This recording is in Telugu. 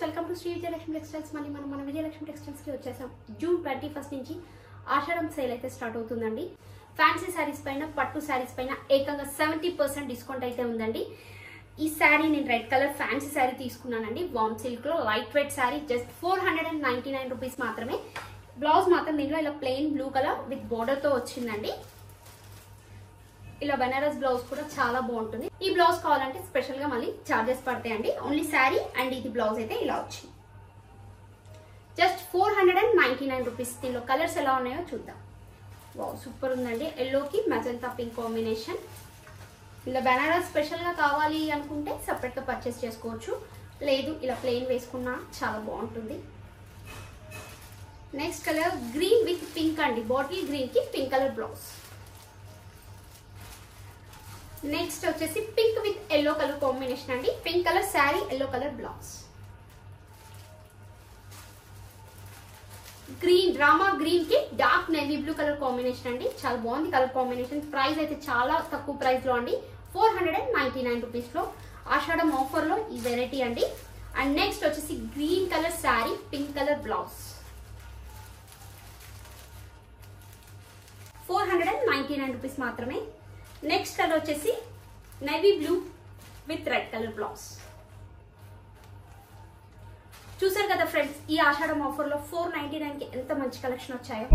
Welcome to Shri Vijayalakshmi textiles. మళ్ళీ మన విజయలక్ష్మి టెక్స్టైల్స్ కి వచ్చేసాం. జూన్ 21 నుంచి ఆషాఢం సేల్ అయితే స్టార్ట్ అవుతుందండి. ఫ్యాన్సీ శారీస్ పైన, పట్టు శారీస్ పైన ఏకంగా 70% డిస్కౌంట్ అయితే ఉందండి. ఈ శారీ నేను రెడ్ కలర్ ఫ్యాన్సీ శారీ తీసుకున్నానండి. వామ్ సిల్క్ లో light weight sari, just 499 rupees మాత్రమే. బ్లౌజ్ మాత్రం దీనిలో ఇలా plain blue colour with border తో వచ్చిందండి. ఇలా బనారస్ బ్లౌజ్ కూడా చాలా బాగుంటుంది. ఈ బ్లౌజ్ కావాలంటే స్పెషల్ గా మళ్ళీ చార్జెస్ పడతాయండి. ఓన్లీ శారీ అండ్ ఇది బ్లౌజ్ అయితే ఇలా వచ్చింది. Just 499 rupees. దీనిలో కలర్స్ ఎలా ఉన్నాయో చూద్దాం. వావ్, సూపర్ ఉందండి. ఎల్లోకి మెజంతా పింక్ కాంబినేషన్. ఇలా బనారస్ స్పెషల్ గా కావాలి అనుకుంటే సెపరేట్ గా పర్చేస్ చేసుకోవచ్చు. లేదు ఇలా ప్లెయిన్ వేసుకున్నా చాలా బాగుంటుంది. Next colour green with pink అండి. బాటిల్ గ్రీన్ కి పింక్ కలర్ బ్లౌజ్. నెక్స్ట్ వచ్చేసి pink with yellow colour combination అండి. Pink colour sari, yellow colour blouse. Green, డ్రామా గ్రీన్ కి dark navy blue colour combination అండి. చాలా బాగుంది కలర్ కాంబినేషన్. ప్రైస్ అయితే చాలా తక్కువ ప్రైస్ లో అండి. 499 రూపీస్ లో ఆషాఢం ఆఫర్ లో ఈ వెరైటీ అండి. అండ్ నెక్స్ట్ వచ్చేసి green colour sari, pink colour blouse. 499 rupees మాత్రమే. నెక్స్ట్ కలర్ వచ్చేసి navy blue with red colour blouse. చూసారు కదా ఫ్రెండ్స్, ఈ ఆషాఢం ఆఫర్ లో 499 కి ఎంత మంచి కలెక్షన్ వచ్చాయో.